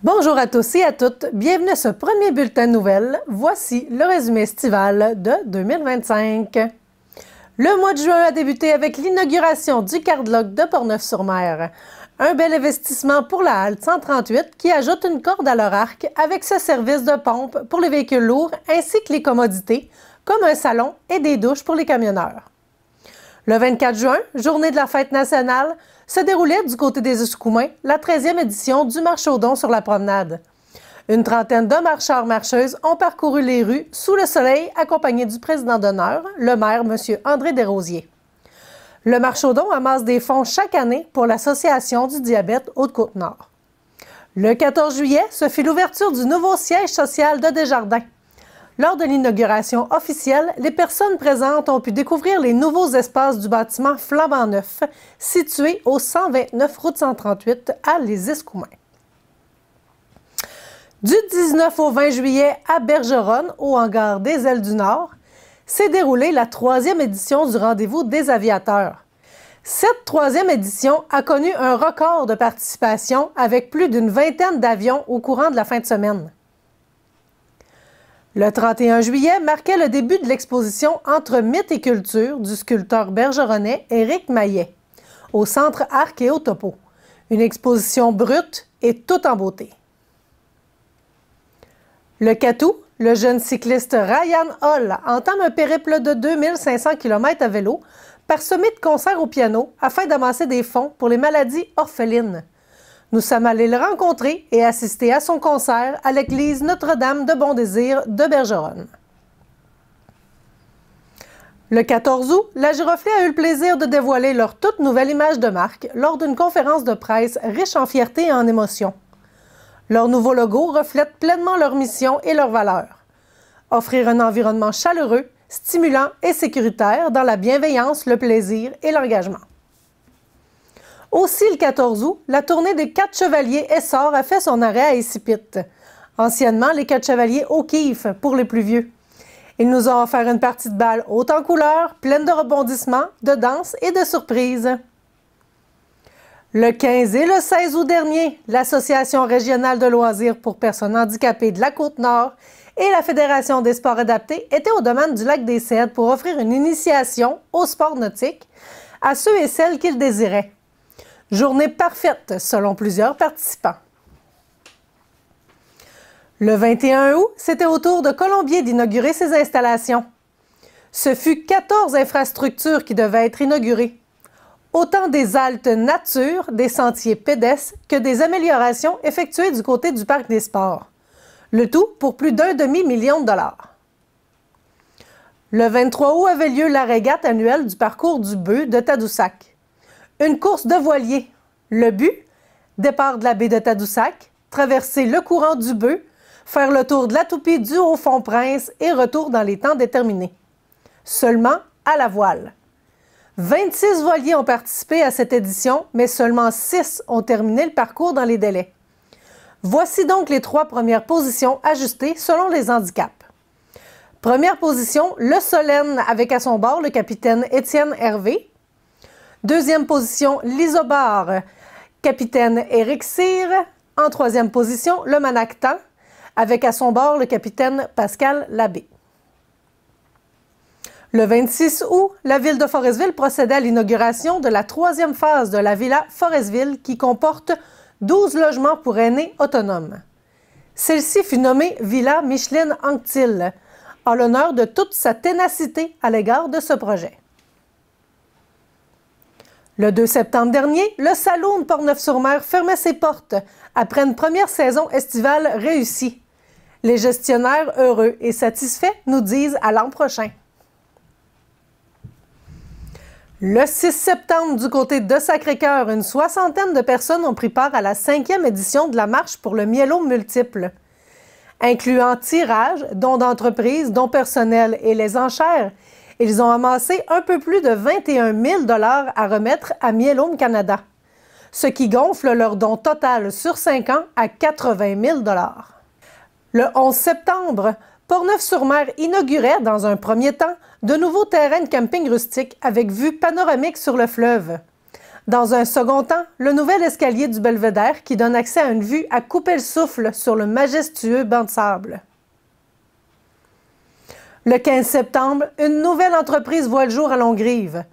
Bonjour à tous et à toutes, bienvenue à ce premier bulletin de nouvelles. Voici le résumé estival de 2025. Le mois de juin a débuté avec l'inauguration du Cardlock de Portneuf-sur-Mer. Un bel investissement pour la halte 138 qui ajoute une corde à leur arc avec ce service de pompe pour les véhicules lourds ainsi que les commodités, comme un salon et des douches pour les camionneurs. Le 24 juin, journée de la fête nationale, se déroulait du côté des Escoumins la 13e édition du Marchaudon sur la promenade. Une trentaine de marcheurs-marcheuses ont parcouru les rues sous le soleil accompagnés du président d'honneur, le maire M. André Desrosiers. Le Marchaudon amasse des fonds chaque année pour l'Association du diabète Haute-Côte-Nord. Le 14 juillet, ce fut l'ouverture du nouveau siège social de Desjardins. Lors de l'inauguration officielle, les personnes présentes ont pu découvrir les nouveaux espaces du bâtiment flambant neuf, situé au 129 route 138 à Les Escoumins. Du 19 au 20 juillet à Bergeronne, au hangar des Ailes du Nord, s'est déroulée la 3e édition du Rendez-vous des aviateurs. Cette 3e édition a connu un record de participation avec plus d'une vingtaine d'avions au courant de la fin de semaine. Le 31 juillet marquait le début de l'exposition Entre mythes et culture du sculpteur bergeronnais Éric Maillet, au Centre Archéotopo. Une exposition brute et toute en beauté. Le 4 août, le jeune cycliste Ryan Hall entame un périple de 2500 km à vélo, parsemé de concerts au piano, afin d'amasser des fonds pour les maladies orphelines. Nous sommes allés le rencontrer et assister à son concert à l'église Notre-Dame de Bon-Désir de Bergeronne. Le 14 août, la Giroflée a eu le plaisir de dévoiler leur toute nouvelle image de marque lors d'une conférence de presse riche en fierté et en émotion. Leur nouveau logo reflète pleinement leur mission et leurs valeurs. Offrir un environnement chaleureux, stimulant et sécuritaire dans la bienveillance, le plaisir et l'engagement. Aussi, le 14 août, la tournée des 4 Chevaliers Essor a fait son arrêt à Essipit, anciennement les 4 Chevaliers O'Keeffe pour les plus vieux. Ils nous ont offert une partie de bal haute en couleurs, pleine de rebondissements, de danse et de surprises. Le 15 et le 16 août dernier, l'Association régionale de loisirs pour personnes handicapées de la Côte-Nord et la Fédération des sports adaptés étaient au domaine du lac des Cèdres pour offrir une initiation au sport nautique à ceux et celles qui le désiraient. Journée parfaite selon plusieurs participants. Le 21 août, c'était au tour de Colombier d'inaugurer ses installations. Ce fut 14 infrastructures qui devaient être inaugurées. Autant des haltes nature, des sentiers pédestres que des améliorations effectuées du côté du parc des sports. Le tout pour plus d'1 demi-million de dollars. Le 23 août avait lieu la régate annuelle du parcours du Bœuf de Tadoussac. Une course de voilier. Le but, départ de la baie de Tadoussac, traverser le courant du Bœuf, faire le tour de la toupie du Haut-Fond-Prince et retour dans les temps déterminés. Seulement à la voile. 26 voiliers ont participé à cette édition, mais seulement 6 ont terminé le parcours dans les délais. Voici donc les 3 premières positions ajustées selon les handicaps. Première position, le Solène avec à son bord le capitaine Étienne Hervé. Deuxième position, l'Isobar, capitaine Éric Cyr. En troisième position, le Manactan, avec à son bord le capitaine Pascal Labbé. Le 26 août, la ville de Forestville procédait à l'inauguration de la 3e phase de la Villa Forestville qui comporte 12 logements pour aînés autonomes. Celle-ci fut nommée Villa Micheline Anctil, en l'honneur de toute sa ténacité à l'égard de ce projet. Le 2 septembre dernier, le Saloon Portneuf-sur-Mer fermait ses portes après une première saison estivale réussie. Les gestionnaires heureux et satisfaits nous disent à l'an prochain. Le 6 septembre, du côté de Sacré-Cœur, une soixantaine de personnes ont pris part à la 5e édition de la marche pour le myélome multiple, incluant tirage, dons d'entreprise, dons personnels et les enchères. Ils ont amassé un peu plus de 21 000 $ à remettre à Myélome Canada, ce qui gonfle leur don total sur 5 ans à 80 000 $. Le 11 septembre, Portneuf-sur-Mer inaugurait, dans un premier temps, de nouveaux terrains de camping rustique avec vue panoramique sur le fleuve. Dans un second temps, le nouvel escalier du Belvédère qui donne accès à une vue à couper le souffle sur le majestueux banc de sable. Le 15 septembre, une nouvelle entreprise voit le jour à Longrive.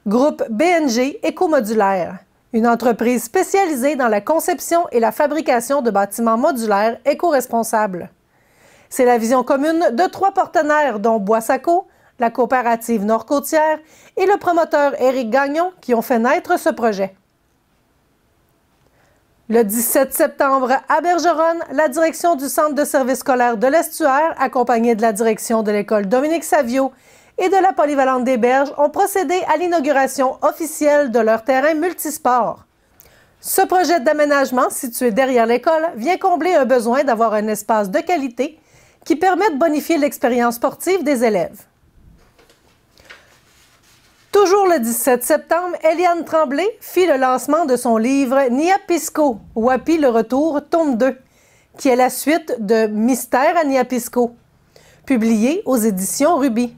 Groupe BNG Éco-Modulaire, une entreprise spécialisée dans la conception et la fabrication de bâtiments modulaires éco-responsables. C'est la vision commune de 3 partenaires, dont Boissaco, la coopérative Nord-Côtière et le promoteur Éric Gagnon qui ont fait naître ce projet. Le 17 septembre, à Bergeronne, la direction du Centre de services scolaires de l'Estuaire, accompagnée de la direction de l'école Dominique Savio et de la Polyvalente des Berges, ont procédé à l'inauguration officielle de leur terrain multisport. Ce projet d'aménagement, situé derrière l'école, vient combler un besoin d'avoir un espace de qualité qui permet de bonifier l'expérience sportive des élèves. Toujours le 17 septembre, Eliane Tremblay fit le lancement de son livre Niapisco, Wapi le retour, tome 2, qui est la suite de Mystère à Niapisco, publié aux éditions Ruby.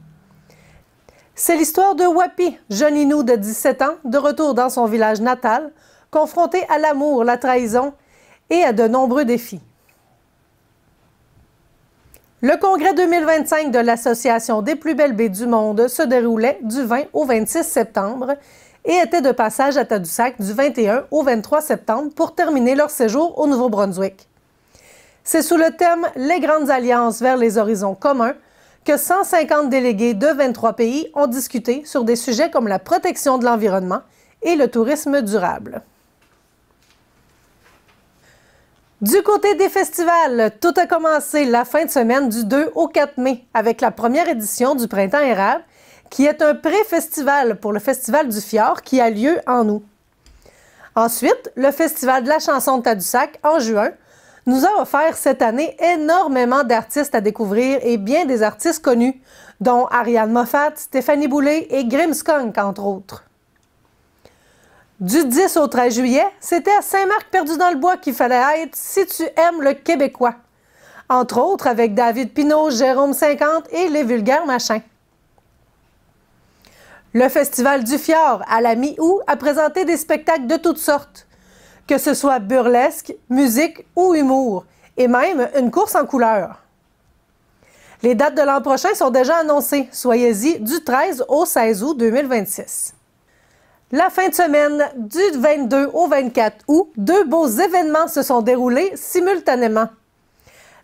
C'est l'histoire de Wapi, jeune Inou de 17 ans, de retour dans son village natal, confronté à l'amour, la trahison et à de nombreux défis. Le congrès 2025 de l'Association des plus belles baies du monde se déroulait du 20 au 26 septembre et était de passage à Tadoussac du 21 au 23 septembre pour terminer leur séjour au Nouveau-Brunswick. C'est sous le thème « Les grandes alliances vers les horizons communs » que 150 délégués de 23 pays ont discuté sur des sujets comme la protection de l'environnement et le tourisme durable. Du côté des festivals, tout a commencé la fin de semaine du 2 au 4 mai avec la première édition du Printemps érable, qui est un pré-festival pour le Festival du Fjord qui a lieu en août. Ensuite, le Festival de la chanson de Tadoussac, en juin, nous a offert cette année énormément d'artistes à découvrir et bien des artistes connus, dont Ariane Moffat, Stéphanie Boulay et Grimmskunk, entre autres. Du 10 au 13 juillet, c'était à Saint-Marc-Perdu-dans-le-Bois qu'il fallait être si tu aimes le québécois. Entre autres avec David Pinault, Jérôme 50 et les Vulgaires Machins. Le Festival du Fjord, à la mi-août, a présenté des spectacles de toutes sortes, que ce soit burlesque, musique ou humour, et même une course en couleurs. Les dates de l'an prochain sont déjà annoncées, soyez-y du 13 au 16 août 2026. La fin de semaine du 22 au 24 août, 2 beaux événements se sont déroulés simultanément.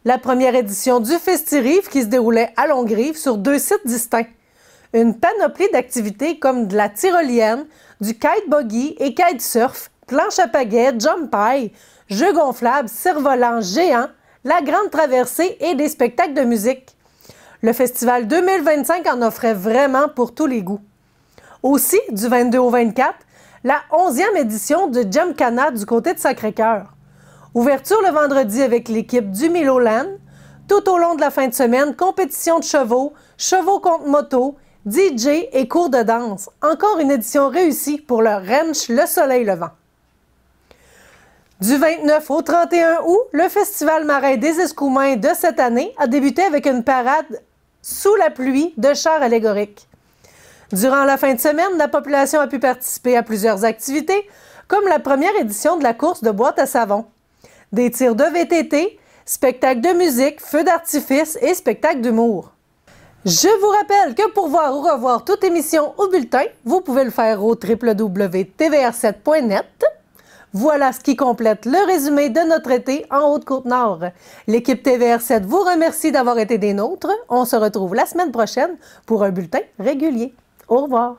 La première édition du Festirive qui se déroulait à Longrive sur 2 sites distincts. Une panoplie d'activités comme de la tyrolienne, du kite buggy et kitesurf, planche à pagaie, jump high, jeux gonflables, cerfs-volants géants, la grande traversée et des spectacles de musique. Le festival 2025 en offrait vraiment pour tous les goûts. Aussi, du 22 au 24, la 11e édition de Gymkhana du côté de Sacré-Cœur. Ouverture le vendredi avec l'équipe du Miloland. Tout au long de la fin de semaine, compétition de chevaux, chevaux contre moto, DJ et cours de danse. Encore une édition réussie pour le Ranch Le Soleil Levant. Du 29 au 31 août, le Festival marin des Escoumins de cette année a débuté avec une parade sous la pluie de chars allégoriques. Durant la fin de semaine, la population a pu participer à plusieurs activités, comme la première édition de la course de boîte à savon, des tirs de VTT, spectacles de musique, feux d'artifice et spectacles d'humour. Je vous rappelle que pour voir ou revoir toute émission ou bulletin, vous pouvez le faire au www.tvr7.net. Voilà ce qui complète le résumé de notre été en Haute-Côte-Nord. L'équipe TVR7 vous remercie d'avoir été des nôtres. On se retrouve la semaine prochaine pour un bulletin régulier. Au revoir.